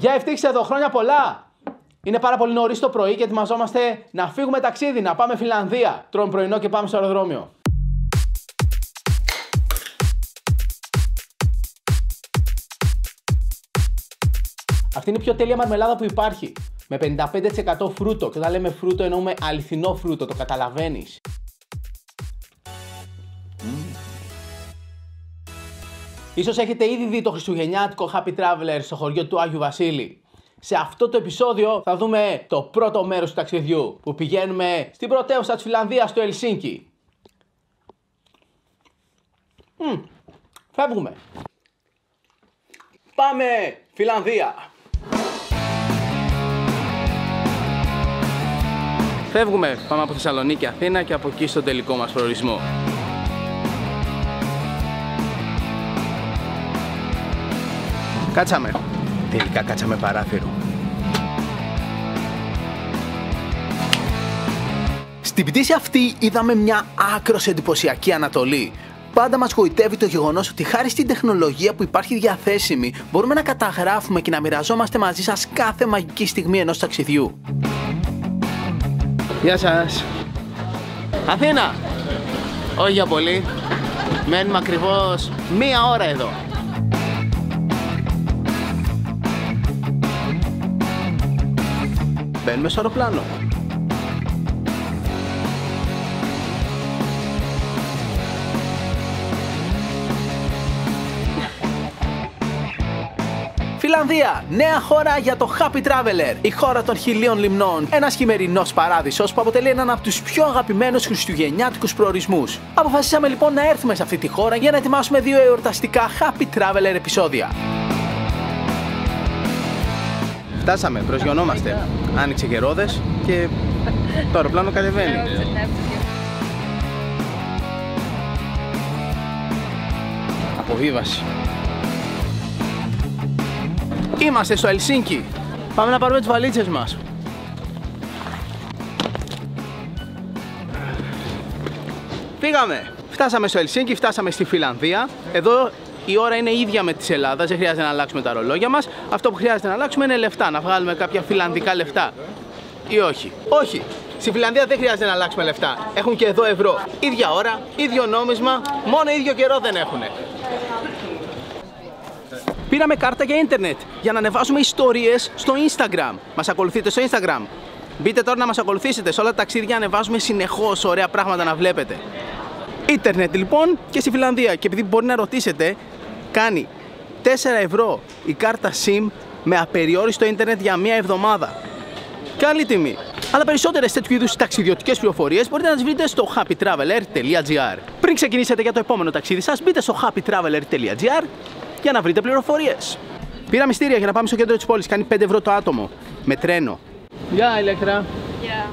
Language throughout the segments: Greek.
Γεια ευτύχησε εδώ, χρόνια πολλά! Είναι πάρα πολύ νωρίς το πρωί και ετοιμαζόμαστε να φύγουμε ταξίδι, να πάμε Φιλανδία. Τρώμε πρωινό και πάμε στο αεροδρόμιο. Αυτή είναι η πιο τέλεια μαρμελάδα που υπάρχει. Με 55% φρούτο. Και όταν λέμε φρούτο εννοούμε αληθινό φρούτο, το καταλαβαίνεις. Ίσως έχετε ήδη δει το χριστουγεννιάτικο Happy Traveler στο χωριό του Άγιου Βασίλη. Σε αυτό το επεισόδιο θα δούμε το πρώτο μέρος του ταξιδιού, που πηγαίνουμε στην πρωτεύουσα της Φιλανδίας, στο Ελσίνκι. Φεύγουμε. Πάμε Φιλανδία. Φεύγουμε, πάμε από Θεσσαλονίκη, Αθήνα και από εκεί στον τελικό μας προορισμό. Κάτσαμε. Τελικά κάτσαμε παράθυρο. Στην πτήση αυτή είδαμε μια άκρως εντυπωσιακή Ανατολή. Πάντα μας γοητεύει το γεγονός ότι χάρη στην τεχνολογία που υπάρχει διαθέσιμη μπορούμε να καταγράφουμε και να μοιραζόμαστε μαζί σας κάθε μαγική στιγμή ενός ταξιδιού. Γεια σας. Αθήνα. Όχι για πολύ. Μένουμε ακριβώς 1 ώρα εδώ. Μπαίνουμε στο αεροπλάνο. Φιλανδία, νέα χώρα για το Happy Traveler, η χώρα των 1000 λιμνών, ένας χειμερινός παράδεισος που αποτελεί έναν από τους πιο αγαπημένους χριστουγεννιάτικους προορισμούς. Αποφασίσαμε λοιπόν να έρθουμε σε αυτή τη χώρα για να ετοιμάσουμε 2 εορταστικά Happy Traveler επεισόδια. Φτάσαμε, προσγειωνόμαστε. Άνοιξε και ρόδες και το αεροπλάνο κατεβαίνει. Αποβίβαση. Είμαστε στο Ελσίνκι. Πάμε να πάρουμε τις βαλίτσες μας. Φύγαμε. Φτάσαμε στο Ελσίνκι, φτάσαμε στη Φιλανδία. Εδώ η ώρα είναι ίδια με της Ελλάδας, δεν χρειάζεται να αλλάξουμε τα ρολόγια μας. Αυτό που χρειάζεται να αλλάξουμε είναι λεφτά, να βγάλουμε κάποια φιλανδικά λεφτά. Ή όχι. Όχι. Στη Φιλανδία δεν χρειάζεται να αλλάξουμε λεφτά. Έχουν και εδώ ευρώ. Ίδια ώρα, ίδιο νόμισμα, μόνο ίδιο καιρό δεν έχουνε. Πήραμε κάρτα για ίντερνετ για να ανεβάζουμε ιστορίες στο Instagram. Μας ακολουθείτε στο Instagram? Μπείτε τώρα να μας ακολουθήσετε. Σε όλα τα ταξίδια ανεβάζουμε συνεχώς ωραία πράγματα να βλέπετε. Ίντερνετ λοιπόν και στη Φιλανδία. Και επειδή μπορεί να ρωτήσετε, κάνει 4 ευρώ η κάρτα SIM με απεριόριστο ίντερνετ για 1 εβδομάδα. Καλή τιμή. Αλλά περισσότερες τέτοιου είδους ταξιδιωτικές πληροφορίες μπορείτε να τις βρείτε στο happytraveler.gr. Πριν ξεκινήσετε για το επόμενο ταξίδι σας, μπείτε στο happytraveler.gr για να βρείτε πληροφορίες. Πήρα μυστήρια για να πάμε στο κέντρο της πόλης. Κάνει 5 ευρώ το άτομο. Με τρένο. Γεια, Ηλέκτρα. Γεια.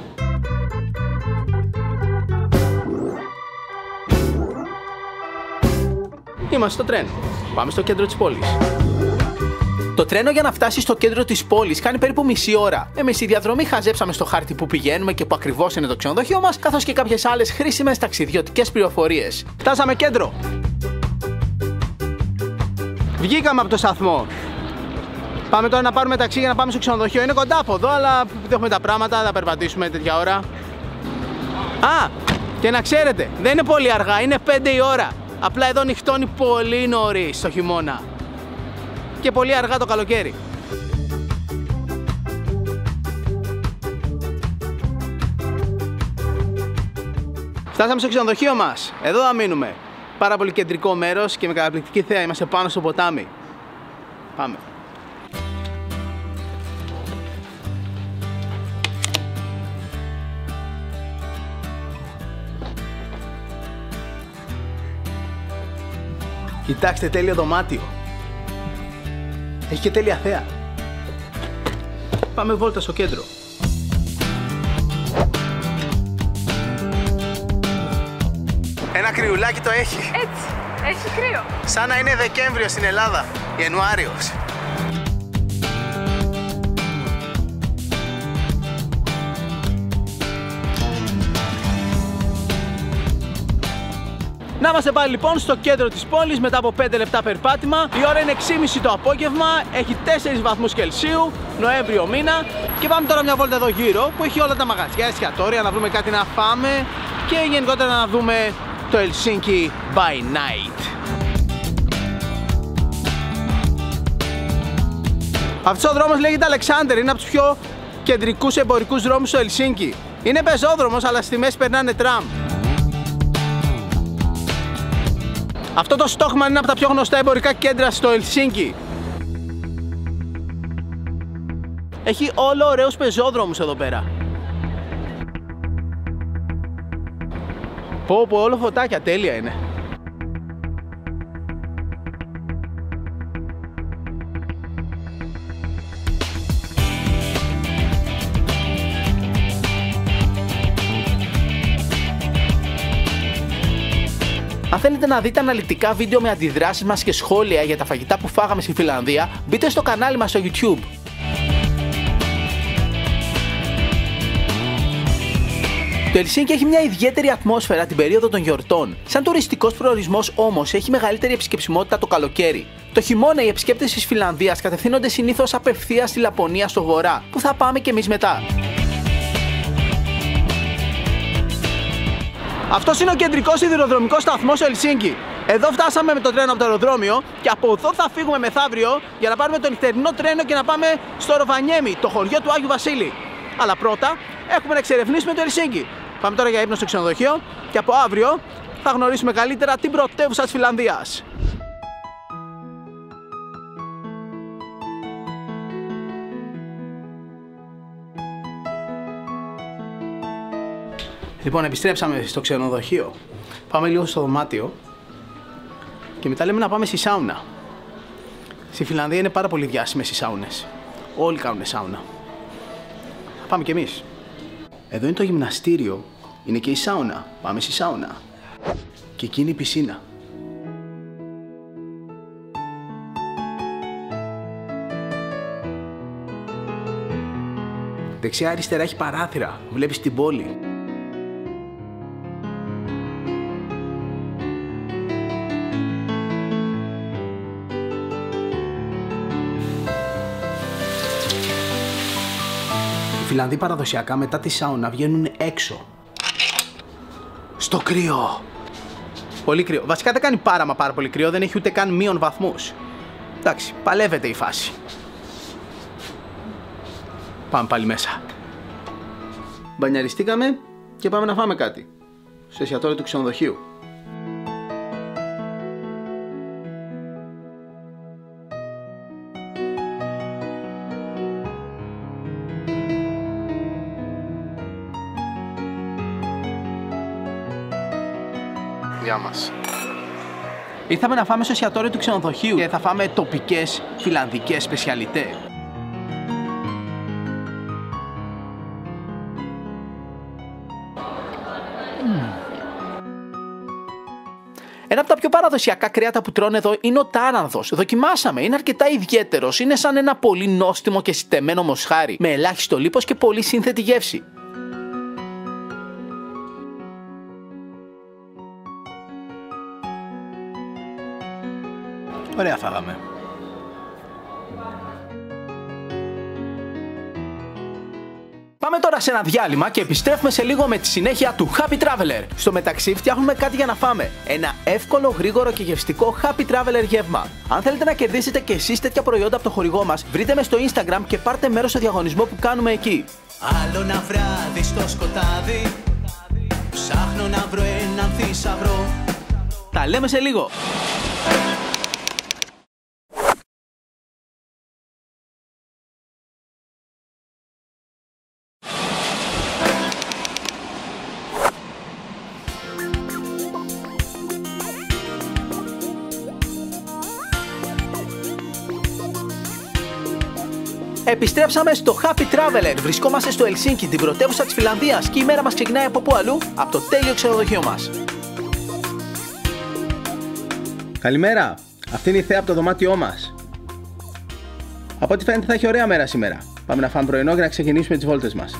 Είμαστε στο τρένο. Πάμε στο κέντρο της πόλης. Το τρένο για να φτάσει στο κέντρο της πόλης κάνει περίπου μισή ώρα. Εμείς στη διαδρομή χαζέψαμε στο χάρτη που πηγαίνουμε και που ακριβώς είναι το ξενοδοχείο μας, καθώς και κάποιες άλλες χρήσιμες ταξιδιωτικές πληροφορίες. Φτάσαμε κέντρο. Βγήκαμε από το σταθμό. Πάμε τώρα να πάρουμε ταξί για να πάμε στο ξενοδοχείο. Είναι κοντά από εδώ, αλλά δεν έχουμε τα πράγματα, θα περπατήσουμε τέτοια ώρα. Α, και να ξέρετε, δεν είναι πολύ αργά, είναι 5 η ώρα. Απλά εδώ νυχτώνει πολύ νωρίς το χειμώνα. Και πολύ αργά το καλοκαίρι. Φτάσαμε στο ξενοδοχείο μας. Εδώ θα μείνουμε. Πάρα πολύ κεντρικό μέρος και με καταπληκτική θέα. Είμαστε πάνω στο ποτάμι. Πάμε. Κοιτάξτε, τέλειο δωμάτιο. Έχει και τέλεια θέα. Πάμε βόλτα στο κέντρο. Ένα κρυουλάκι το έχει. Έτσι, έχει κρύο. Σαν να είναι Δεκέμβριο στην Ελλάδα, Ιανουάριος. Να είμαστε πάλι λοιπόν στο κέντρο της πόλης μετά από 5 λεπτά περπάτημα. Η ώρα είναι 6:30 το απόγευμα, έχει 4 βαθμούς Κελσίου, Νοέμβριο μήνα. Και πάμε τώρα μια βόλτα εδώ γύρω που έχει όλα τα μαγαζιά, εστιατόρια, να βρούμε κάτι να φάμε και γενικότερα να δούμε το Helsinki by night. Αυτός ο δρόμος λέγεται Alexander, είναι από τους πιο κεντρικούς εμπορικούς δρόμους στο Helsinki. Είναι πεζόδρομος, αλλά στη μέση περνάνε τραμ. Αυτό το Stockmann είναι από τα πιο γνωστά εμπορικά κέντρα στο Helsinki. Έχει όλο ωραίους πεζόδρομους εδώ πέρα. Πω όλο φωτάκια, τέλεια είναι. Αν θέλετε να δείτε αναλυτικά βίντεο με αντιδράσεις μας και σχόλια για τα φαγητά που φάγαμε στη Φιλανδία, μπείτε στο κανάλι μας στο YouTube. Το Helsinki έχει μια ιδιαίτερη ατμόσφαιρα την περίοδο των γιορτών. Σαν τουριστικός προορισμός όμως έχει μεγαλύτερη επισκεψιμότητα το καλοκαίρι. Το χειμώνα οι επισκέπτες της Φιλανδίας κατευθύνονται συνήθως απευθείας στη Λαπωνία στο βορρά, που θα πάμε κι εμείς μετά. Αυτός είναι ο κεντρικός σιδηροδρομικός σταθμός στο Helsinki. Εδώ φτάσαμε με το τρένο από το αεροδρόμιο και από εδώ θα φύγουμε μεθαύριο για να πάρουμε το νυχτερινό τρένο και να πάμε στο Rovaniemi, το χωριό του Άγιου Βασίλη. Αλλά πρώτα έχουμε να εξερευνήσουμε το Helsinki. Πάμε τώρα για ύπνο στο ξενοδοχείο και από αύριο θα γνωρίσουμε καλύτερα την πρωτεύουσα της Φιλανδίας. Λοιπόν, επιστρέψαμε στο ξενοδοχείο. Πάμε λίγο στο δωμάτιο και μετά λέμε να πάμε στη σάουνα. Στη Φιλανδία είναι πάρα πολύ διάσημες οι σάουνες. Όλοι κάνουν σάουνα. Θα πάμε κι εμείς. Εδώ είναι το γυμναστήριο. Είναι και η σάουνα. Πάμε στη σάουνα. Και εκεί είναι η πισίνα. Δεξιά αριστερά έχει παράθυρα. Βλέπεις την πόλη. Οι Φιλανδοί παραδοσιακά μετά τη σάουνα βγαίνουν έξω. Στο κρύο. Πολύ κρύο. Βασικά δεν κάνει πάρα πολύ κρύο, δεν έχει ούτε καν μείον βαθμούς. Εντάξει, παλεύεται η φάση. Πάμε πάλι μέσα. Μπανιαριστήκαμε και πάμε να φάμε κάτι. Στο εστιατόριο του ξενοδοχείου. Γεια μας. Ήρθαμε να φάμε στο εστιατόριο του ξενοδοχείου και θα φάμε τοπικές φιλανδικές σπεσιαλιτέ. Ένα από τα πιο παραδοσιακά κρέατα που τρώνε εδώ είναι ο τάρανθος. Δοκιμάσαμε, είναι αρκετά ιδιαίτερος. Είναι σαν ένα πολύ νόστιμο και στεμμένο μοσχάρι, με ελάχιστο λίπος και πολύ σύνθετη γεύση. Ωραία φάγαμε. Πάμε τώρα σε ένα διάλειμμα και επιστρέφουμε σε λίγο με τη συνέχεια του Happy Traveler. Στο μεταξύ φτιάχνουμε κάτι για να φάμε. Ένα εύκολο, γρήγορο και γευστικό Happy Traveler γεύμα. Αν θέλετε να κερδίσετε και εσείς τέτοια προϊόντα από το χορηγό μας, βρείτε με στο Instagram και πάρτε μέρος στο διαγωνισμό που κάνουμε εκεί. Άλλο ένα βράδυ στο σκοτάδι, ψάχνω να βρω έναν θησαυρό. Τα λέμε σε λίγο. Επιστρέψαμε στο Happy Traveler. Βρισκόμαστε στο Helsinki, την πρωτεύουσα της Φιλανδίας, και η μέρα μας ξεκινάει από πού αλλού? Από το τέλειο ξενοδοχείο μας. Καλημέρα. Αυτή είναι η θέα από το δωμάτιό μας. Από ό,τι φαίνεται θα έχει ωραία μέρα σήμερα. Πάμε να φάμε πρωινό και να ξεκινήσουμε τις βόλτες μας.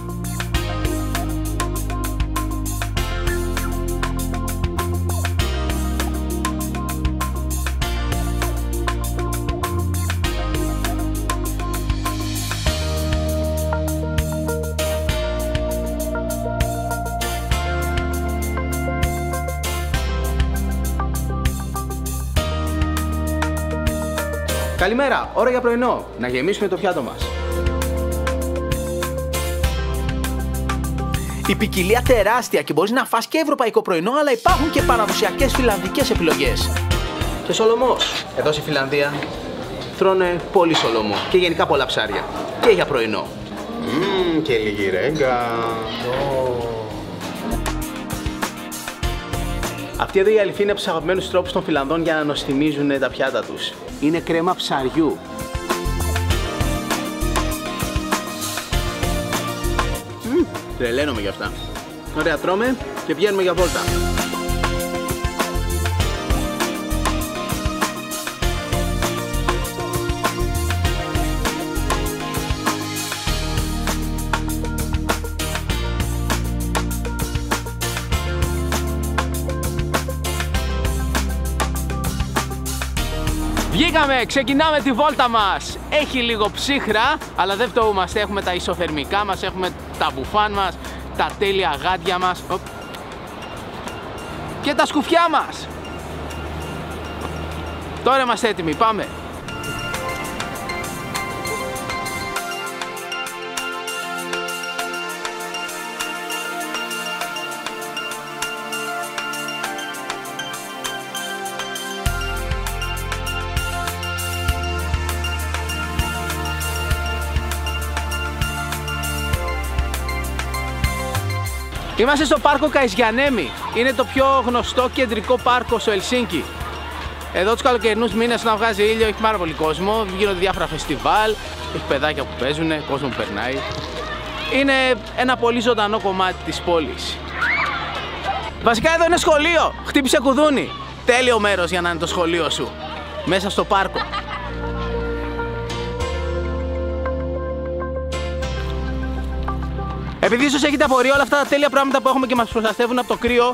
Καλημέρα, ώρα για πρωινό. Να γεμίσουμε το πιάτο μας. Η ποικιλία τεράστια και μπορείς να φας και ευρωπαϊκό πρωινό, αλλά υπάρχουν και παραδοσιακές φιλανδικές επιλογές. Και σολομός. Εδώ στη Φιλανδία τρώνε πολύ σολομό και γενικά πολλά ψάρια. Και για πρωινό. Και λίγη ρέγγα. Αυτή εδώ η αληθή είναι από τους αγαπημένους τρόπους των Φιλανδών για να νοστιμίζουν τα πιάτα τους. Είναι κρέμα ψαριού. Τρελαίνομαι γι' αυτά. Ωραία, τρώμε και βγαίνουμε για βόλτα. Βγήκαμε, ξεκινάμε τη βόλτα μας. Έχει λίγο ψύχρα, αλλά δεν φτωούμαστε. Έχουμε τα ισοθερμικά μας, έχουμε τα μπουφάν μας, τα τέλεια γάντια μας και τα σκουφιά μας. Τώρα είμαστε έτοιμοι, πάμε. Είμαστε στο πάρκο Καϊσγιανέμι. Είναι το πιο γνωστό κεντρικό πάρκο στο Ελσίνκι. Εδώ τους καλοκαιρινούς μήνες όταν βγάζει ήλιο έχει πάρα πολύ κόσμο. Γίνονται διάφορα φεστιβάλ, έχει παιδάκια που παίζουν, κόσμο που περνάει. Είναι ένα πολύ ζωντανό κομμάτι της πόλης. Βασικά εδώ είναι σχολείο. Χτύπησε κουδούνι. Τέλειο μέρος για να είναι το σχολείο σου. Μέσα στο πάρκο. Επειδή ίσως έχετε απορία όλα αυτά τα τέλεια πράγματα που έχουμε και μας προστατεύουν από το κρύο,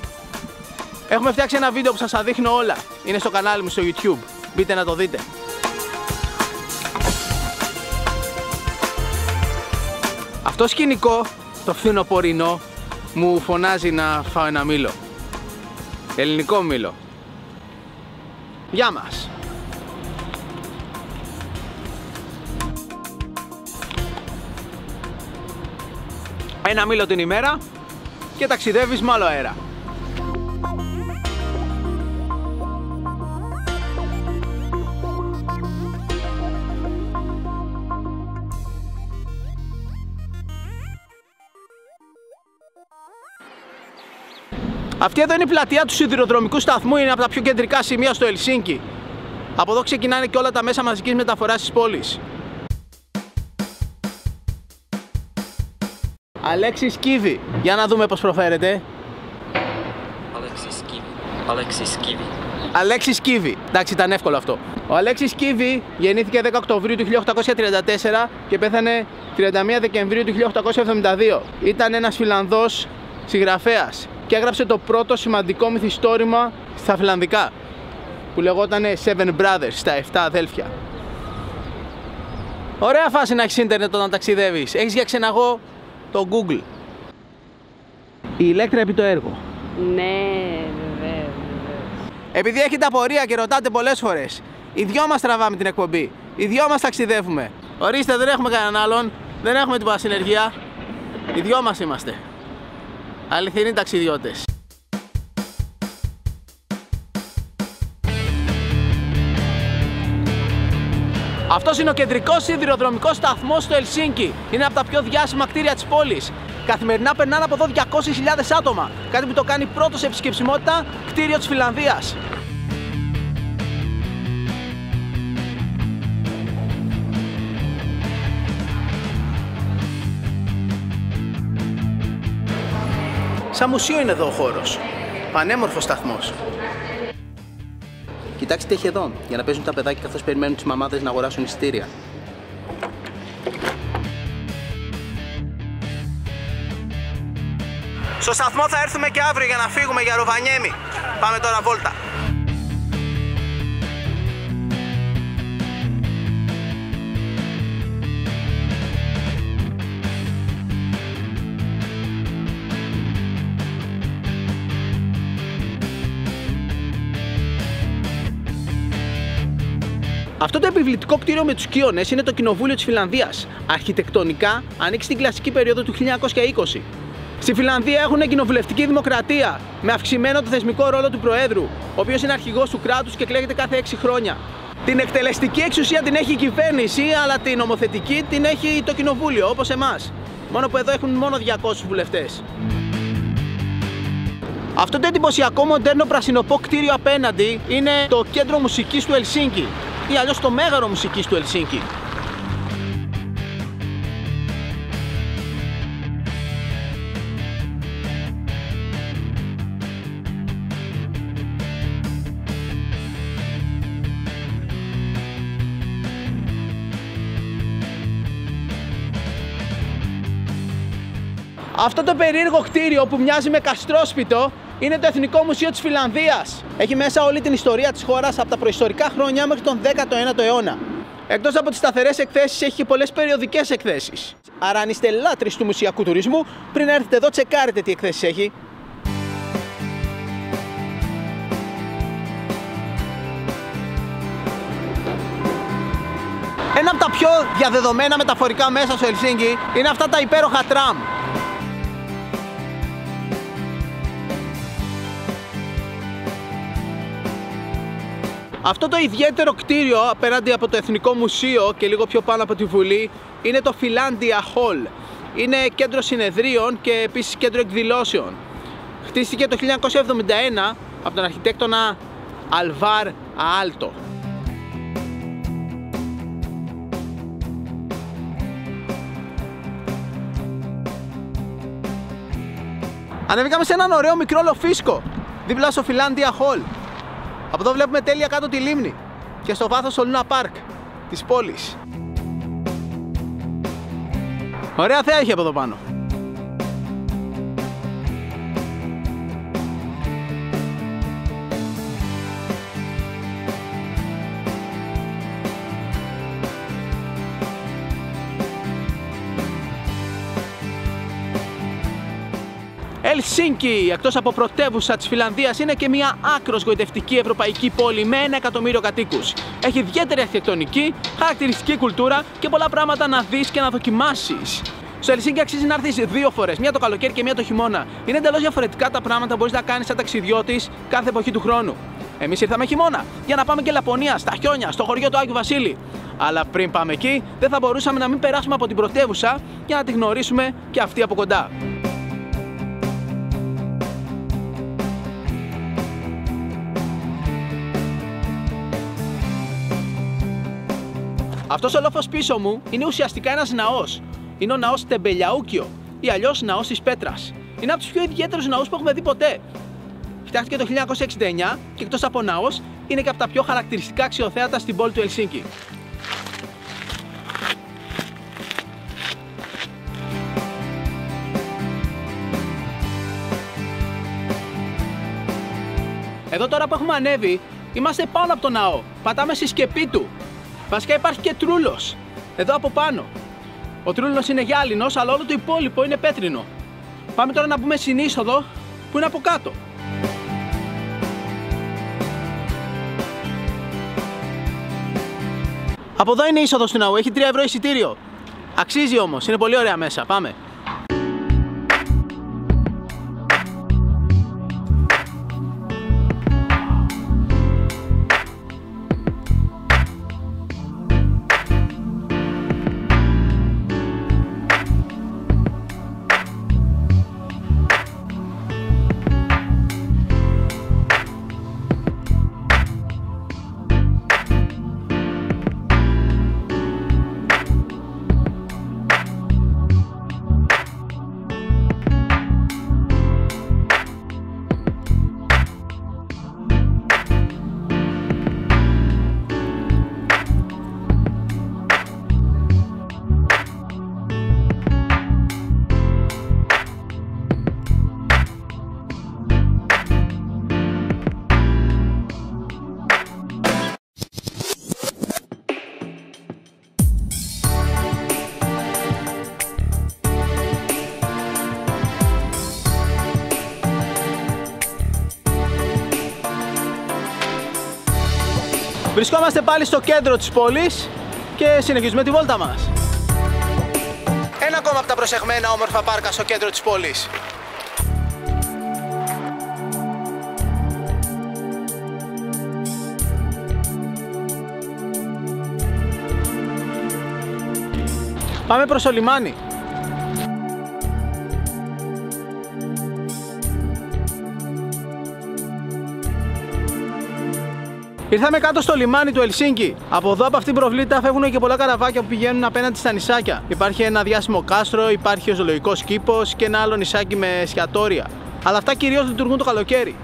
έχουμε φτιάξει ένα βίντεο που σας τα δείχνω όλα. Είναι στο κανάλι μου στο YouTube. Μπείτε να το δείτε. Αυτό σκηνικό, το φθινοπορεινό, μου φωνάζει να φάω ένα μήλο. Ελληνικό μήλο. Γεια μας. Ένα μήλο την ημέρα και ταξιδεύεις με άλλο αέρα. Αυτή εδώ είναι η πλατεία του σιδηροδρομικού σταθμού, είναι από τα πιο κεντρικά σημεία στο Ελσίνκι. Από εδώ ξεκινάνε και όλα τα μέσα μαζικής μεταφοράς της πόλης. Αλέξης Κίβι. Για να δούμε πώς προφέρεται. Αλέξης Κίβι. Εντάξει, ήταν εύκολο αυτό. Ο Αλέξης Κίβι γεννήθηκε 10 Οκτωβρίου του 1834 και πέθανε 31 Δεκεμβρίου του 1872. Ήταν ένας Φιλανδός συγγραφέας και έγραψε το πρώτο σημαντικό μυθιστόρημα στα φιλανδικά που λεγόταν Seven Brothers, τα 7 αδέλφια. Ωραία φάση να έχεις ίντερνετ όταν ταξιδεύεις. Έχεις για ξεναγώ το Google. Η Ηλέκτρα επί το έργο. Ναι, βεβαίως. Επειδή έχετε απορία και ρωτάτε πολλές φορές, οι δυο μας τραβάμε την εκπομπή. Οι δυο μας ταξιδεύουμε. Ορίστε, δεν έχουμε κανέναν άλλον. Δεν έχουμε τίποτα συνεργεία. Οι δυο μας είμαστε. Αληθινοί ταξιδιώτες. Αυτός είναι ο κεντρικός σιδηροδρομικός σταθμός στο Ελσίνκι. Είναι από τα πιο διάσημα κτίρια της πόλης. Καθημερινά περνάνε από εδώ 200.000 άτομα. Κάτι που το κάνει πρώτο σε επισκεψιμότητα κτίριο της Φιλανδίας. Σαν μουσείο είναι εδώ ο χώρος. Πανέμορφος σταθμός. Κοιτάξτε τι έχει εδώ, για να παίζουν τα παιδάκια καθώς περιμένουν τις μαμάδες να αγοράσουν εισιτήρια. Στο σταθμό θα έρθουμε και αύριο για να φύγουμε για Ροβανιέμι. Πάμε τώρα βόλτα. Αυτό το επιβλητικό κτίριο με τους κύονες είναι το Κοινοβούλιο της Φιλανδίας. Αρχιτεκτονικά ανήκει στην κλασική περίοδο του 1920. Στη Φιλανδία έχουν κοινοβουλευτική δημοκρατία με αυξημένο το θεσμικό ρόλο του Προέδρου, ο οποίος είναι αρχηγός του κράτους και εκλέγεται κάθε 6 χρόνια. Την εκτελεστική εξουσία την έχει η κυβέρνηση, αλλά την νομοθετική την έχει το Κοινοβούλιο, όπως εμάς. Μόνο που εδώ έχουν μόνο 200 βουλευτές. Αυτό το εντυπωσιακό μοντέρνο πρασινοπό κτίριο απέναντι είναι το κέντρο μουσικής του Ελσίνκι ή αλλιώς το μέγαρο μουσικής του Ελσίνκι. Αυτό το περίεργο κτίριο που μοιάζει με καστρόσπιτο είναι το Εθνικό Μουσείο της Φιλανδίας. Έχει μέσα όλη την ιστορία της χώρας από τα προϊστορικά χρόνια μέχρι τον 19ο αιώνα. Εκτός από τις σταθερές εκθέσεις, έχει και πολλές περιοδικές εκθέσεις. Άρα, αν είστε λάτρεις του μουσιακού τουρισμού, πριν έρθετε εδώ, τσεκάρετε τι εκθέσεις έχει. Ένα από τα πιο διαδεδομένα μεταφορικά μέσα στο Ελσίνκι είναι αυτά τα υπέροχα τραμ. Αυτό το ιδιαίτερο κτίριο απέναντι από το Εθνικό Μουσείο και λίγο πιο πάνω από τη Βουλή είναι το Finlandia Hall. Είναι κέντρο συνεδρίων και επίσης κέντρο εκδηλώσεων. Χτίστηκε το 1971 από τον αρχιτέκτονα Αλβάρ Αάλτο. Ανεβήκαμε σε έναν ωραίο μικρό λοφίσκο δίπλα στο Finlandia Hall. Από εδώ βλέπουμε τέλεια κάτω τη λίμνη και στο βάθος το Luna Park της πόλης. Ωραία θέα έχει από εδώ πάνω. Ελσίνκι, εκτός από πρωτεύουσα της Φιλανδίας, είναι και μια άκρως γοητευτική ευρωπαϊκή πόλη με 1 εκατομμύριο κατοίκους. Έχει ιδιαίτερη αρχιτεκτονική, χαρακτηριστική κουλτούρα και πολλά πράγματα να δεις και να δοκιμάσεις. Στο Ελσίνκι αξίζει να έρθεις 2 φορές, μία το καλοκαίρι και μία το χειμώνα. Είναι εντελώς διαφορετικά τα πράγματα που μπορείς να κάνεις σαν ταξιδιώτης κάθε εποχή του χρόνου. Εμείς ήρθαμε χειμώνα για να πάμε και Λαπωνία, στα χιόνια, στο χωριό του Άγιου Βασίλη. Αλλά πριν πάμε εκεί, δεν θα μπορούσαμε να μην περάσουμε από την πρωτεύουσα για να τη γνωρίσουμε και αυτή από κοντά. Αυτός ο λόφος πίσω μου είναι ουσιαστικά ένας ναός. Είναι ο ναός Τεμπελιαούκιο ή αλλιώς ναός της Πέτρας. Είναι από τους πιο ιδιαίτερους ναούς που έχουμε δει ποτέ. Φτιάχτηκε το 1969 και εκτός από ναός είναι και από τα πιο χαρακτηριστικά αξιοθέατα στην πόλη του Ελσίνκι. Εδώ τώρα που έχουμε ανέβει, είμαστε πάνω από το ναό. Πατάμε στη σκεπή του. Βασικά υπάρχει και τρούλος εδώ από πάνω. Ο τρούλος είναι γυάλινος, αλλά όλο το υπόλοιπο είναι πέτρινο. Πάμε τώρα να μπούμε στην είσοδο που είναι από κάτω. Από εδώ είναι η είσοδος του ναού, έχει 3 ευρώ εισιτήριο. Αξίζει όμως, είναι πολύ ωραία μέσα, πάμε. Βρισκόμαστε πάλι στο κέντρο της πόλης και συνεχίζουμε τη βόλτα μας. Ένα ακόμα από τα προσεγμένα όμορφα πάρκα στο κέντρο της πόλης. Πάμε προς το λιμάνι. Ήρθαμε κάτω στο λιμάνι του Ελσίνκι. Από εδώ, από αυτήν την προβλήτα, φεύγουν και πολλά καραβάκια που πηγαίνουν απέναντι στα νησάκια. Υπάρχει ένα διάσημο κάστρο, υπάρχει ο ζωολογικός κήπος και ένα άλλο νησάκι με εστιατόρια. Αλλά αυτά κυρίως λειτουργούν το καλοκαίρι.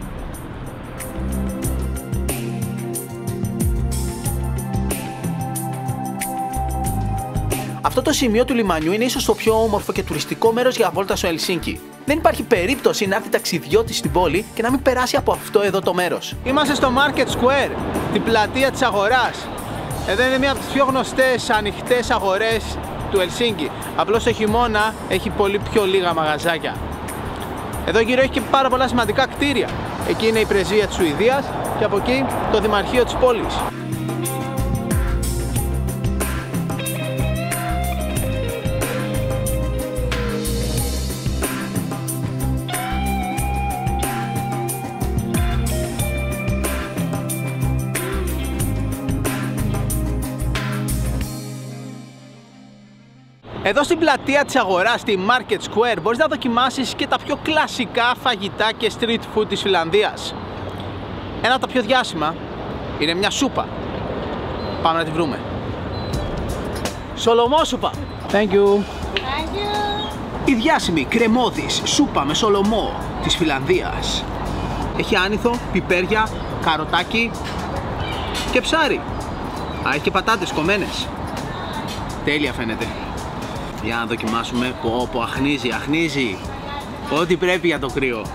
Αυτό το σημείο του λιμανιού είναι ίσως το πιο όμορφο και τουριστικό μέρος για βόλτα στο Ελσίνκι. Δεν υπάρχει περίπτωση να έρθει ταξιδιώτης στην πόλη και να μην περάσει από αυτό εδώ το μέρος. Είμαστε στο Market Square, την πλατεία της αγοράς. Εδώ είναι μία από τις πιο γνωστές ανοιχτές αγορές του Ελσίνκι. Απλώς το χειμώνα έχει πολύ πιο λίγα μαγαζάκια. Εδώ γύρω έχει και πάρα πολλά σημαντικά κτίρια. Εκεί είναι η πρεσβεία της Σουηδίας και από εκεί το δημαρχείο της πόλης. Εδώ στην πλατεία της αγοράς, στη Market Square, μπορείς να δοκιμάσεις και τα πιο κλασικά φαγητά και street food της Φιλανδίας. Ένα από τα πιο διάσημα είναι μια σούπα. Πάμε να τη βρούμε. Σολομόσουπα. Thank you. Η διάσημη κρεμώδης σούπα με σολομό της Φιλανδίας. Έχει άνηθο, πιπέρια, καροτάκι και ψάρι. Α, έχει και πατάτες κομμένες. Τέλεια φαίνεται. Για να δοκιμάσουμε. Πω, αχνίζει, αχνίζει. Ό,τι πρέπει για το κρύο.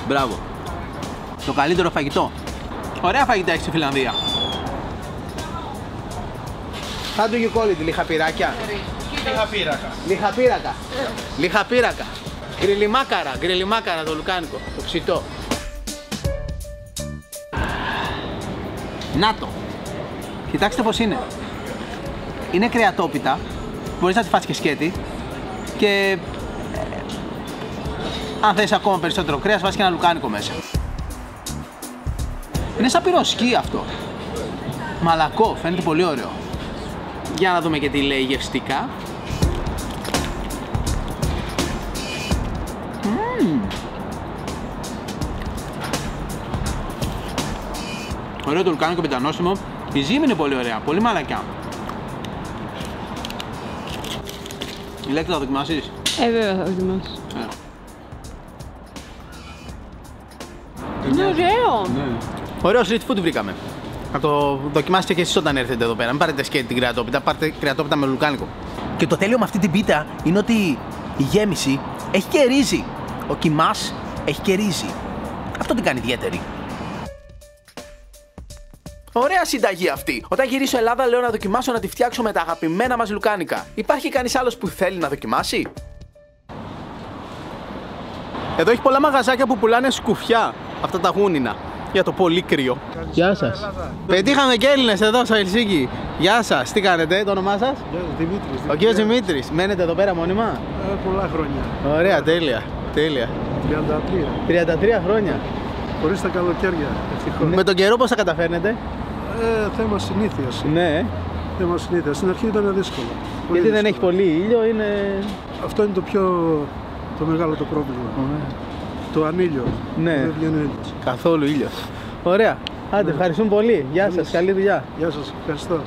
Μπράβο. Το καλύτερο φαγητό. Ωραία φαγητά έχει στη Φιλανδία. How do you call it? Λιχαπυράκια. Λιχαπύρακα. Λιχαπύρακα. Γκριλιμάκαρα το λουκάνικο. Το ψητό. Να το. Κοιτάξτε πως είναι. Είναι κρεατόπιτα. Μπορείς να τη φας και σκέτη. Και αν θες ακόμα περισσότερο κρέας, βάζεις και ένα λουκάνικο μέσα. Είναι σαν πυροσκή αυτό. Μαλακό, φαίνεται πολύ ωραίο. Για να δούμε και τι λέει γευστικά. Ωραίο το λουκάνικο πεντανόσιμο. Η ζύμη είναι πολύ ωραία, πολύ μαλακιά. Η Λέξη θα δοκιμάσεις? Βέβαια θα δοκιμάσω. Είναι ωραίο. Ωραίο street food βρήκαμε. Να το δοκιμάσετε και εσείς όταν έρθετε εδώ πέρα. Μην πάρετε σκέτη την κρεατόπιτα, πάρτε κρεατόπιτα με λουκάνικο. Και το τέλειο με αυτή την πίτα είναι ότι η γέμιση έχει και ρύζι. Ο κιμάς έχει και ρύζι. Αυτό την κάνει ιδιαίτερη. Ωραία συνταγή αυτή. Όταν γυρίσω Ελλάδα, λέω να δοκιμάσω να τη φτιάξω με τα αγαπημένα μας λουκάνικα. Υπάρχει κανείς άλλος που θέλει να δοκιμάσει? Εδώ έχει πολλά μαγαζάκια που πουλάνε σκουφιά. Αυτά τα γούνινα. Για το πολύ κρύο. Γεια σας. Πετύχαμε και Έλληνες εδώ στο Ελσίνκι. Γεια σας. Τι κάνετε, το όνομά σας? Δημήτρης. Ο κύριος Δημήτρης. Μένετε εδώ πέρα μόνιμα? Πολλά χρόνια. Ωραία, τέλεια. Τέλεια. 33 χρόνια. Χωρίς τα καλοκαίρια. Ευτυχώς. Με τον καιρό πώς θα καταφέρνετε? Θέμα συνήθειας. Ναι. Θέμα συνήθειας. Στην αρχή ήταν δύσκολο. Γιατί δεν έχει πολύ ήλιο, είναι... Αυτό είναι το μεγάλο το πρόβλημα. Το ανήλιο. Ναι. Δεν βγαίνει ο ήλιος. Καθόλου ήλιος. Ωραία. Άντε, ευχαριστούμε πολύ. Γεια σας. Καλή δουλειά. Γεια σας. Ευχαριστώ.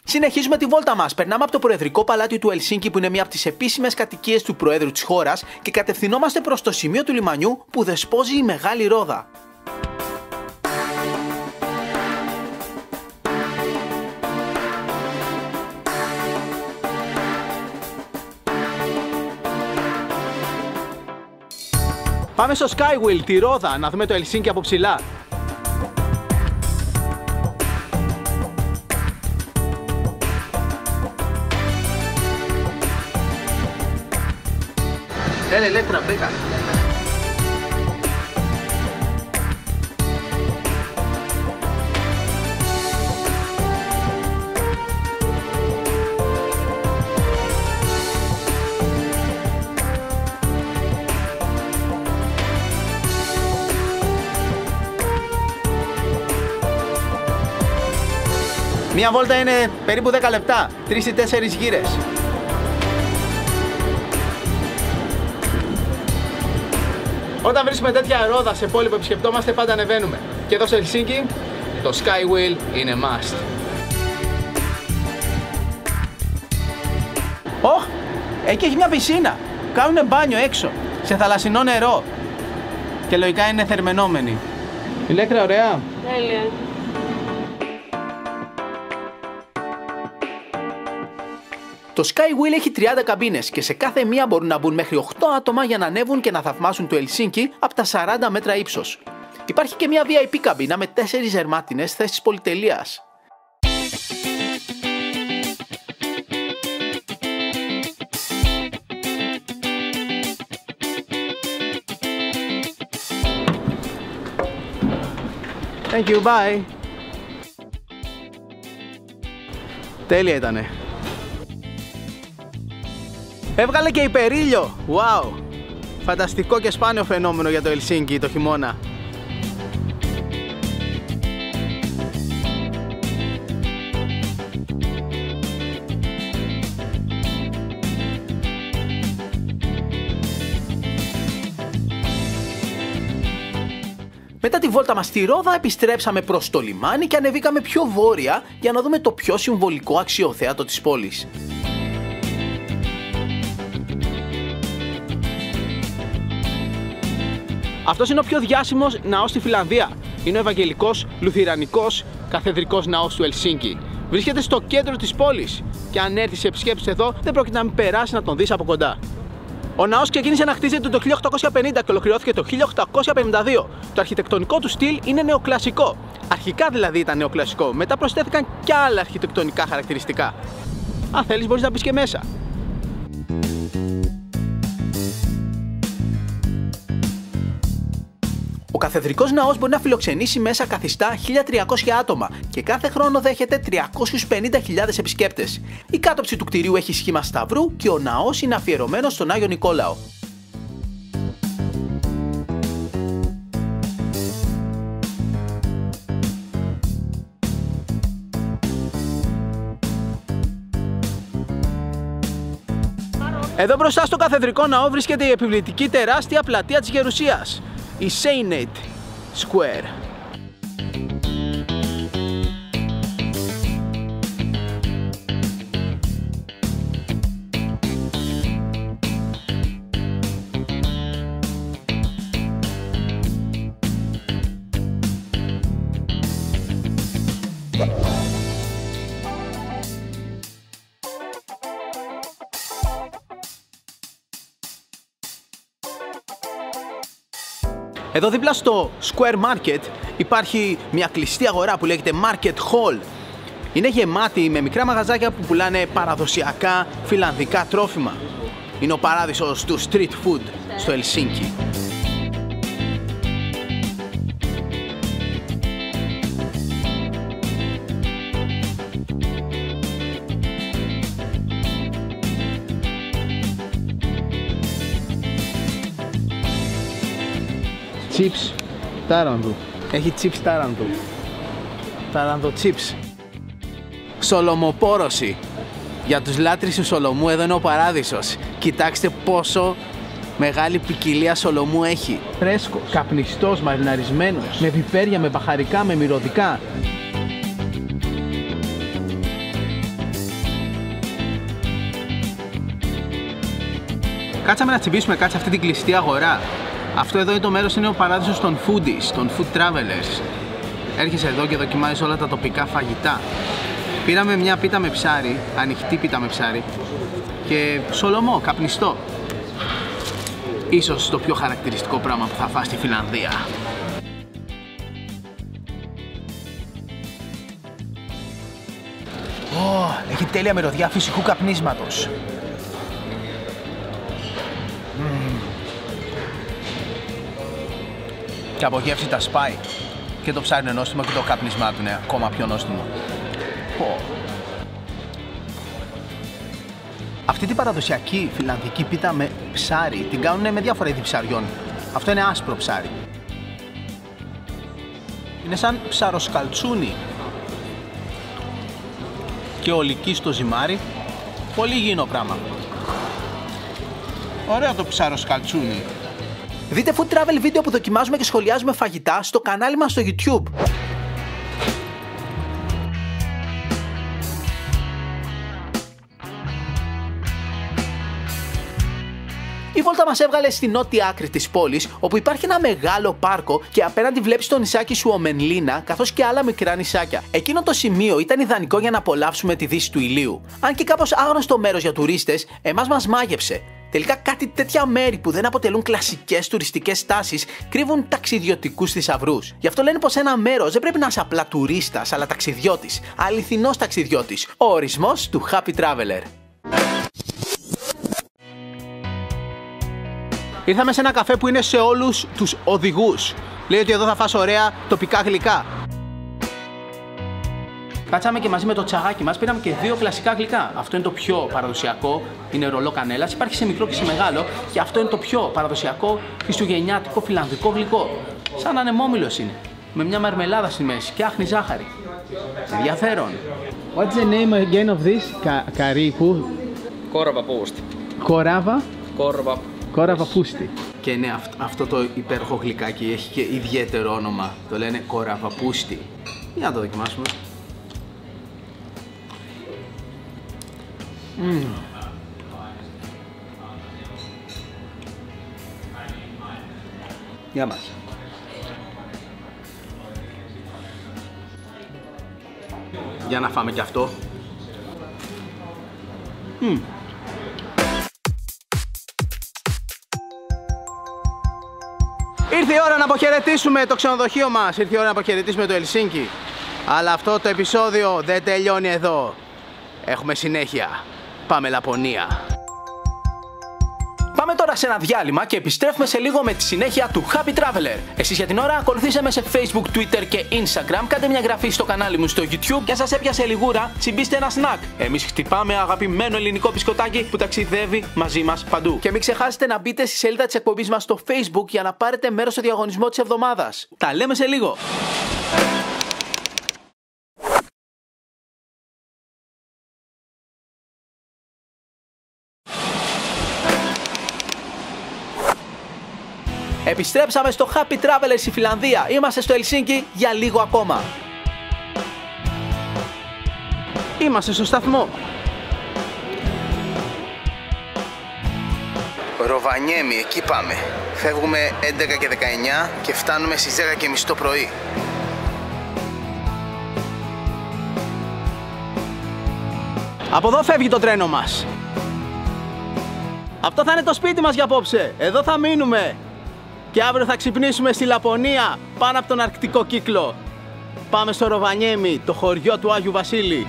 Συνεχίζουμε τη βόλτα μας. Περνάμε από το Προεδρικό Παλάτι του Ελσίνκι, που είναι μία από τις επίσημες κατοικίες του Προέδρου της χώρας, και κατευθυνόμαστε προς το σημείο του λιμανιού που δεσπόζει η Μεγάλη Ρόδα. Πάμε στο Skywheel, τη Ρόδα, να δούμε το Ελσίνκι από ψηλά. Έλα, ηλέκτρα, μπήκα. Μία βόλτα είναι περίπου 10 λεπτά, 3 ή 4 γύρες. Όταν βρίσκουμε τέτοια ρόδα σε πόλη που επισκεπτόμαστε, πάντα ανεβαίνουμε. Και εδώ στο Ελσίνκι, το Skywheel είναι must. Ωχ, εκεί έχει μια πισίνα. Κάνουνε μπάνιο έξω, σε θαλασσινό νερό. Και λογικά είναι θερμαινόμενη. Ηλέκτρα, ωραία. Τέλεια. Το Skywheel έχει 30 καμπίνες και σε κάθε μία μπορούν να μπουν μέχρι 8 άτομα για να ανέβουν και να θαυμάσουν το Ελσίνκι από τα 40 μέτρα ύψος. Υπάρχει και μια VIP καμπίνα με 4 ζερμάτινες θέσεις πολυτελείας. Thank you, bye. Τέλεια ήτανε. Έβγαλε και υπερήλιο. Wow. Φανταστικό και σπάνιο φαινόμενο για το Ελσίνκι το χειμώνα. Μετά τη βόλτα μας στη Ρόδα επιστρέψαμε προς το λιμάνι και ανεβήκαμε πιο βόρεια για να δούμε το πιο συμβολικό αξιοθέατο της πόλης. Αυτός είναι ο πιο διάσημος ναός στη Φιλανδία. Είναι ο Ευαγγελικός Λουθυρανικός Καθεδρικός Ναός του Ελσίνκι. Βρίσκεται στο κέντρο της πόλης και αν έρθεις σε επισκέψεις εδώ δεν πρόκειται να μην περάσει να τον δεις από κοντά. Ο ναός ξεκίνησε να χτίζεται το 1850 και ολοκληρώθηκε το 1852. Το αρχιτεκτονικό του στυλ είναι νεοκλασικό. Αρχικά δηλαδή ήταν νεοκλασικό, μετά προσθέθηκαν και άλλα αρχιτεκτονικά χαρακτηριστικά. Αν θέλεις μπορείς να μπεις και μέσα. Ο καθεδρικός ναός μπορεί να φιλοξενήσει μέσα καθιστά 1.300 άτομα και κάθε χρόνο δέχεται 350.000 επισκέπτες. Η κάτωψη του κτηρίου έχει σχήμα σταυρού και ο ναός είναι αφιερωμένος στον Άγιο Νικόλαο. Εδώ μπροστά στο καθεδρικό ναό βρίσκεται η επιβλητική τεράστια πλατεία της Γερουσίας, η Seinate Square. Εδώ δίπλα στο Square Market υπάρχει μια κλειστή αγορά που λέγεται Market Hall. Είναι γεμάτη με μικρά μαγαζάκια που πουλάνε παραδοσιακά φιλανδικά τρόφιμα. Είναι ο παράδεισος του street food στο Ελσίνκι. Chips τάραντου. Έχει chips τάραντου. Τάραντο chips. Σολομοπόρωση. Για τους λάτρεις του σολομού εδώ είναι ο παράδεισος. Κοιτάξτε πόσο μεγάλη ποικιλία σολομού έχει. Φρέσκος, καπνιστός, μαριναρισμένος, με πιπέρια, με μπαχαρικά, με μυρωδικά. Κάτσαμε να τσιμπήσουμε κάτι σε αυτή την κλειστή αγορά. Αυτό εδώ είναι το μέρος, είναι ο παράδεισος των foodies, των food travelers. Έρχεσαι εδώ και δοκιμάζεις όλα τα τοπικά φαγητά. Πήραμε μια πίτα με ψάρι, ανοιχτή πίτα με ψάρι και σολομό, καπνιστό. Ίσως το πιο χαρακτηριστικό πράγμα που θα φας στη Φινλανδία. Έχει τέλεια μυρωδιά φυσικού καπνίσματος. Και από γεύση τα σπάει. Και το ψάρι είναι νόστιμο και το καπνισμά του είναι ακόμα πιο νόστιμο. Αυτή την παραδοσιακή φιλανδική πίτα με ψάρι την κάνουν με διάφορα είδη ψαριών. Αυτό είναι άσπρο ψάρι. Είναι σαν ψαροσκαλτσούνι. Και ολική στο ζυμάρι. Πολύ υγιεινό πράγμα. Ωραίο το ψαροσκαλτσούνι. Δείτε food travel βίντεο που δοκιμάζουμε και σχολιάζουμε φαγητά στο κανάλι μας στο YouTube. Η βόλτα μας έβγαλε στη νότια άκρη της πόλης, όπου υπάρχει ένα μεγάλο πάρκο και απέναντι βλέπεις το νησάκι Σουομενλίνα, καθώς και άλλα μικρά νησάκια. Εκείνο το σημείο ήταν ιδανικό για να απολαύσουμε τη δύση του ηλίου. Αν και κάπως άγνωστο μέρος για τουρίστες, εμάς μας μάγεψε. Τελικά κάτι τέτοια μέρη που δεν αποτελούν κλασικές τουριστικές στάσεις κρύβουν ταξιδιωτικούς θησαυρούς. Γι' αυτό λένε πως ένα μέρος δεν πρέπει να είσαι απλά τουρίστας, αλλά ταξιδιώτης. Αληθινός ταξιδιώτης. Ο ορισμός του Happy Traveler. Ήρθαμε σε ένα καφέ που είναι σε όλους τους οδηγούς. Λέει ότι εδώ θα φας ωραία τοπικά γλυκά. Κάτσαμε και μαζί με το τσαγάκι μας, πήραμε και 2 κλασικά γλυκά. Αυτό είναι το πιο παραδοσιακό, είναι ρολό κανέλας. Υπάρχει σε μικρό και σε μεγάλο, και αυτό είναι το πιο παραδοσιακό χριστουγεννιάτικο φιλανδικό γλυκό. Σαν ανεμόμυλος είναι, με μια μαρμελάδα στη μέση και άχνη ζάχαρη. Ενδιαφέρον. What's the name again of this? Καρύπου. Korvapuusti. Κοράβα. Korvapuusti. Και ναι, αυτό το υπέροχο γλυκάκι έχει και ιδιαίτερο όνομα. Το λένε Korvapuusti. Για να το δοκιμάσουμε. Γεια μας. Για να φάμε κι αυτό. Ήρθε η ώρα να αποχαιρετήσουμε το ξενοδοχείο μας. Ήρθε η ώρα να αποχαιρετήσουμε το Ελσίνκι. Αλλά αυτό το επεισόδιο δεν τελειώνει εδώ. Έχουμε συνέχεια. Πάμε Λαπωνία. Πάμε τώρα σε ένα διάλειμμα και επιστρέφουμε σε λίγο με τη συνέχεια του Happy Traveler. Εσείς για την ώρα ακολουθήστε με σε Facebook, Twitter και Instagram. Κάντε μια εγγραφή στο κανάλι μου στο YouTube και αν σας έπιασε λιγούρα, τσιμπήστε ένα snack. Εμείς χτυπάμε αγαπημένο ελληνικό μπισκοτάκι που ταξιδεύει μαζί μας παντού. Και μην ξεχάσετε να μπείτε στη σελίδα της εκπομπής μας στο Facebook για να πάρετε μέρος στο διαγωνισμό της εβδομάδας. Τα λέμε σε λίγο. Επιστρέψαμε στο Happy Traveler στη Φιλανδία. Είμαστε στο Ελσίνκι για λίγο ακόμα. Είμαστε στο σταθμό. Ροβανιέμι, εκεί πάμε. Φεύγουμε 11 και 19 και φτάνουμε στις 10:30 το πρωί. Από εδώ φεύγει το τρένο μας. Αυτό θα είναι το σπίτι μας για απόψε. Εδώ θα μείνουμε. Και αύριο θα ξυπνήσουμε στη Λαπωνία, πάνω από τον Αρκτικό κύκλο. Πάμε στο Ροβανιέμι, το χωριό του Άγιου Βασίλη.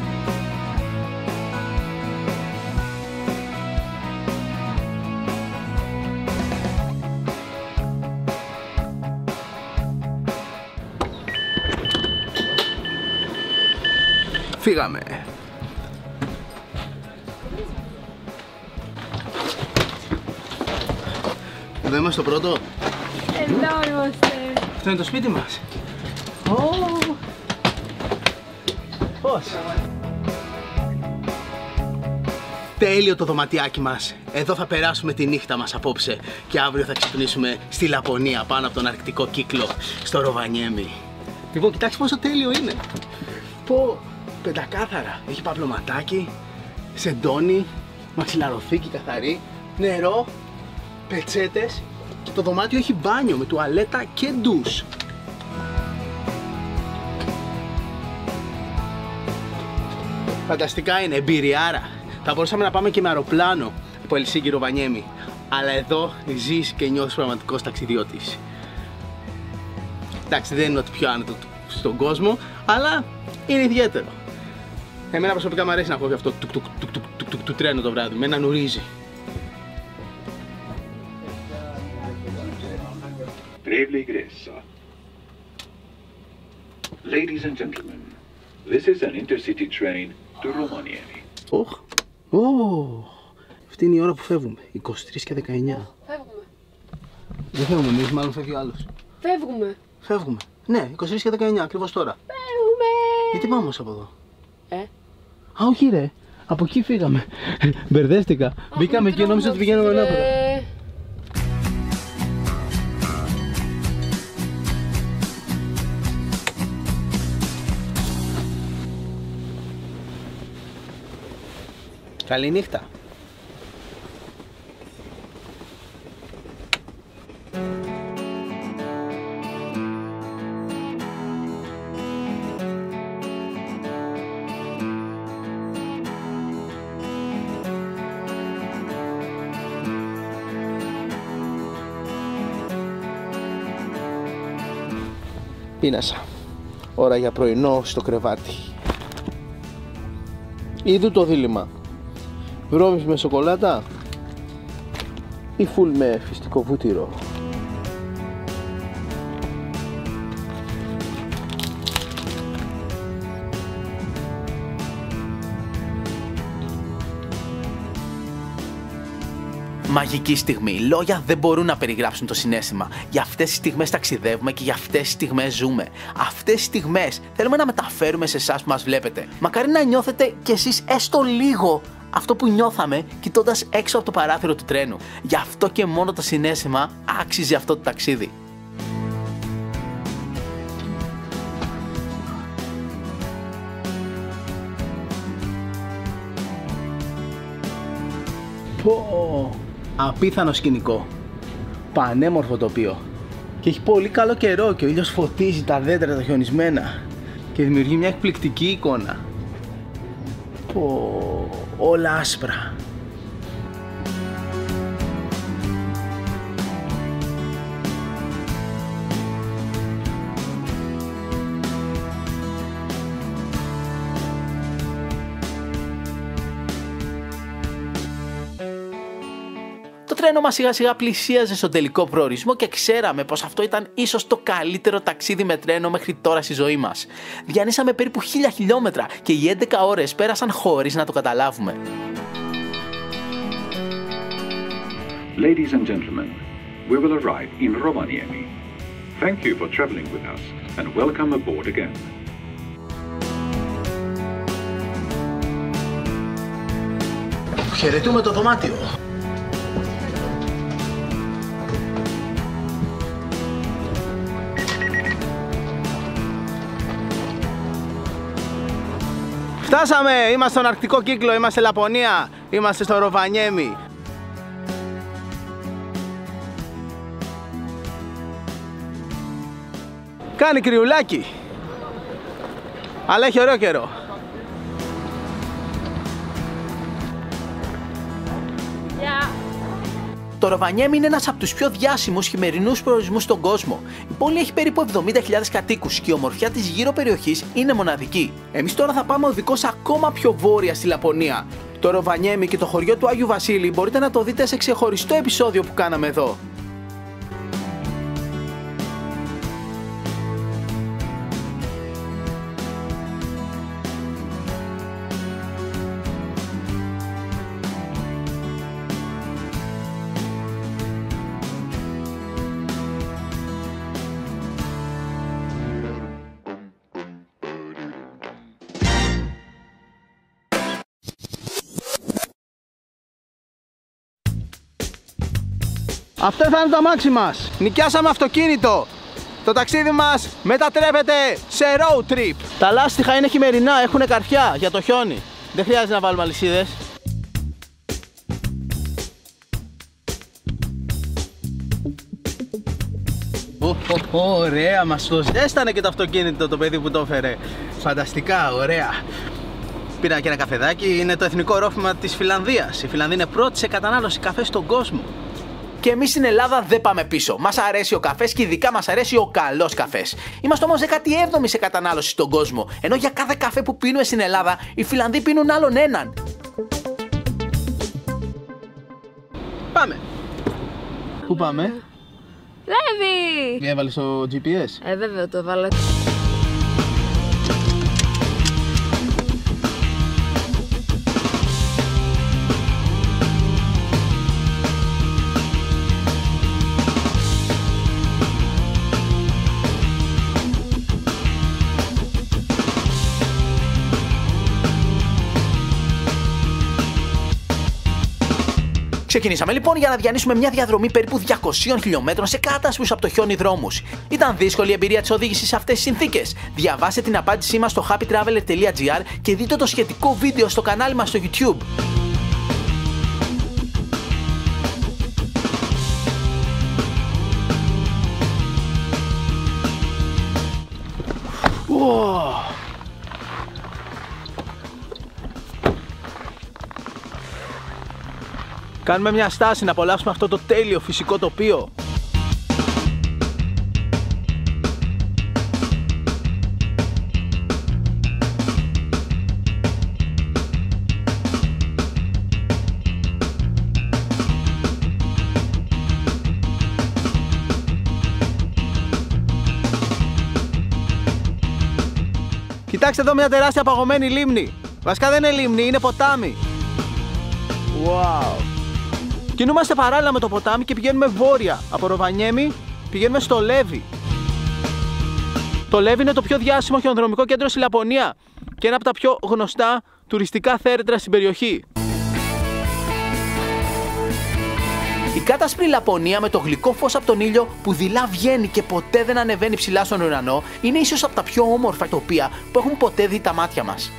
Φύγαμε. Εδώ είμαστε το πρώτο. Εδώ είμαστε. Αυτό είναι το σπίτι μας. Πώς? Τέλειο το δωματιάκι μας. Εδώ θα περάσουμε τη νύχτα μας απόψε. Και αύριο θα ξυπνήσουμε στη Λαπωνία, πάνω από τον Αρκτικό κύκλο, στο Ροβανιέμι. Λοιπόν, κοιτάξτε πόσο τέλειο είναι. Πω, πεντακάθαρα. Έχει παπλωματάκι, σεντόνι, μαξιλαροθήκη καθαρή, νερό, πετσέτες. Και το δωμάτιο έχει μπάνιο με τουαλέτα και ντους. Φανταστικά είναι, εμπειριάρα. Θα μπορούσαμε να πάμε και με αεροπλάνο από Ελσίνκι Ροβανιέμι. Αλλά εδώ ζεις και νιώθεις πραγματικός ταξιδιώτης. Εντάξει, δεν είναι ότι πιο άνετο στον κόσμο, αλλά είναι ιδιαίτερο. Εμένα προσωπικά μου αρέσει να ακούω αυτό του τρένου το βράδυ, με ένα νουρίζει. Trevlig resa. Ladies and gentlemen, this is an intercity train to Rovaniemi. Αυτή είναι η ώρα που φεύγουμε, 23 και 19. Φεύγουμε. Δεν φεύγουμε εμείς, μάλλον φεύγει ο άλλος. Φεύγουμε. Ναι, 23 και 19, ακριβώς τώρα. Φεύγουμε. Γιατί πάμε όμως από εδώ? Α, όχι ρε. Από εκεί φύγαμε. Μπερδεύτηκα. Μπήκαμε εκεί, νόμιζα ότι πηγαίνουμε ανάποδα. Καληνύχτα. Πίνασα. Ώρα για πρωινό στο κρεβάτι. Είδου το δίλημμα. Βρώμης με σοκολάτα ή φουλ με φυστικό βούτυρο. Μαγική στιγμή. Λόγια δεν μπορούν να περιγράψουν το συναίσθημα. Για αυτές τις στιγμές ταξιδεύουμε και για αυτές τις στιγμές ζούμε. Αυτές τις στιγμές θέλουμε να μεταφέρουμε σε εσάς που μας βλέπετε. Μακάρι να νιώθετε κι εσείς έστω λίγο αυτό που νιώθαμε κοιτώντας έξω από το παράθυρο του τρένου. Γι' αυτό και μόνο το συναίσθημα άξιζε αυτό το ταξίδι. Πω, απίθανο σκηνικό. Πανέμορφο τοπίο. Και έχει πολύ καλό καιρό και ο ήλιος φωτίζει τα δέντρα τα χιονισμένα και δημιουργεί μια εκπληκτική εικόνα. Πω, όλα άσπρα. Το τρένο μας σιγά σιγά πλησίαζε στον τελικό προορισμό και ξέραμε πως αυτό ήταν ίσως το καλύτερο ταξίδι με τρένο μέχρι τώρα στη ζωή μας. Διανύσαμε περίπου 1000 χιλιόμετρα και οι 11 ώρες πέρασαν χωρίς να το καταλάβουμε. Ladies and gentlemen, we will arrive in Rovaniemi. Thank you for traveling with us and welcome aboard again. Χαιρετούμε το δωμάτιο. Φτάσαμε! Είμαστε στον Αρκτικό Κύκλο, είμαστε Λαπωνία, είμαστε στο Ροβανιέμι. Κάνει κρυουλάκι, αλλά έχει ωραίο καιρό. Το Ροβανιέμι είναι ένας από τους πιο διάσημους χειμερινούς προορισμούς στον κόσμο. Η πόλη έχει περίπου 70.000 κατοίκους και η ομορφιά της γύρω περιοχής είναι μοναδική. Εμείς τώρα θα πάμε οδικώς ακόμα πιο βόρεια στη Λαπωνία. Το Ροβανιέμι και το χωριό του Άγιου Βασίλη μπορείτε να το δείτε σε ξεχωριστό επεισόδιο που κάναμε εδώ. Αυτό θα είναι το αμάξι μας. Νοικιάσαμε αυτοκίνητο. Το ταξίδι μας μετατρέπεται σε road trip. Τα λάστιχα είναι χειμερινά, έχουν καρφιά για το χιόνι. Δεν χρειάζεται να βάλουμε αλυσίδες. Ωραία, μας το ζέστανε και το αυτοκίνητο το παιδί που το έφερε. Φανταστικά, ωραία. Πήρα και ένα καφεδάκι, είναι το εθνικό ρόφημα της Φιλανδίας. Η Φιλανδία είναι πρώτη σε κατανάλωση καφέ στον κόσμο. Και εμείς στην Ελλάδα δεν πάμε πίσω. Μας αρέσει ο καφές και ειδικά μας αρέσει ο καλός καφές. Είμαστε όμως 17η σε κατανάλωση στον κόσμο. Ενώ για κάθε καφέ που πίνουμε στην Ελλάδα, οι Φιλανδοί πίνουν άλλον έναν. Πάμε. Πού πάμε? Λέβη! Έβαλες το GPS? Βέβαια το έβαλα. Ξεκινήσαμε λοιπόν για να διανύσουμε μια διαδρομή περίπου 200 χιλιόμετρων σε κάτασπρους από το χιόνι δρόμους. Ήταν δύσκολη η εμπειρία της οδήγησης σε αυτές τις συνθήκες. Διαβάστε την απάντησή μας στο happytraveler.gr και δείτε το σχετικό βίντεο στο κανάλι μας στο YouTube. Κάνουμε μια στάση να απολαύσουμε αυτό το τέλειο φυσικό τοπίο. Κοιτάξτε εδώ μια τεράστια παγωμένη λίμνη. Βασικά δεν είναι λίμνη, είναι ποτάμι. Wow. Κινούμαστε παράλληλα με το ποτάμι και πηγαίνουμε βόρεια. Από Ροβανιέμι πηγαίνουμε στο Λέβι. Το Λέβι είναι το πιο διάσημο χιονοδρομικό κέντρο στη Λαπωνία και ένα από τα πιο γνωστά τουριστικά θέρετρα στην περιοχή. Η κάτασπρη Λαπωνία με το γλυκό φως από τον ήλιο που δειλά βγαίνει και ποτέ δεν ανεβαίνει ψηλά στον ουρανό είναι ίσως από τα πιο όμορφα τοπία που έχουν ποτέ δει τα μάτια μας.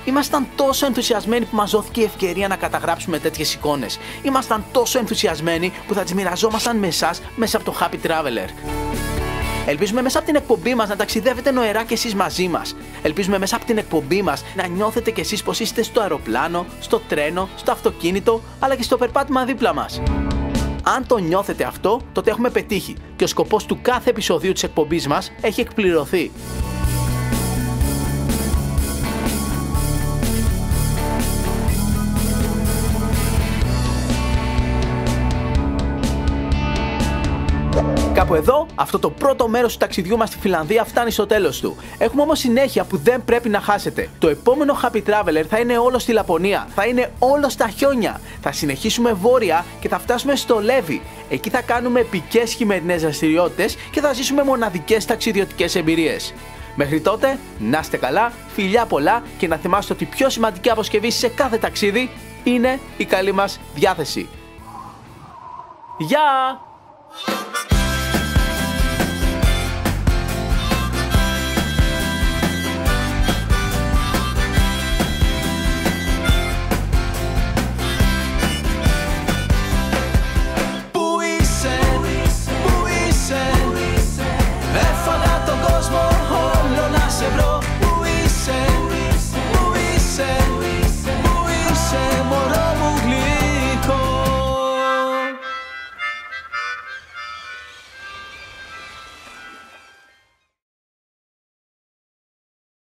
Ήμασταν τόσο ενθουσιασμένοι που μας δόθηκε η ευκαιρία να καταγράψουμε τέτοιες εικόνες. Ήμασταν τόσο ενθουσιασμένοι που θα τις μοιραζόμασταν με εσάς μέσα από το Happy Traveler. Ελπίζουμε μέσα από την εκπομπή μας να ταξιδεύετε νοερά κι εσείς μαζί μας. Ελπίζουμε μέσα από την εκπομπή μας να νιώθετε κι εσείς πως είστε στο αεροπλάνο, στο τρένο, στο αυτοκίνητο, αλλά και στο περπάτημα δίπλα μας. Αν το νιώθετε αυτό, τότε έχουμε πετύχει και ο σκοπός του κάθε επεισοδίου της εκπομπής μας έχει εκπληρωθεί. Κάπου εδώ, αυτό το πρώτο μέρος του ταξιδιού μας στη Φιλανδία φτάνει στο τέλος του. Έχουμε όμως συνέχεια που δεν πρέπει να χάσετε. Το επόμενο Happy Traveler θα είναι όλο στη Λαπωνία, θα είναι όλο στα χιόνια. Θα συνεχίσουμε βόρεια και θα φτάσουμε στο Λέβι. Εκεί θα κάνουμε επικές χειμερινές δραστηριότητες και θα ζήσουμε μοναδικές ταξιδιωτικές εμπειρίες. Μέχρι τότε, να είστε καλά, φιλιά πολλά και να θυμάστε ότι η πιο σημαντική αποσκευή σε κάθε ταξίδι είναι η καλή μας διάθεση. Γεια!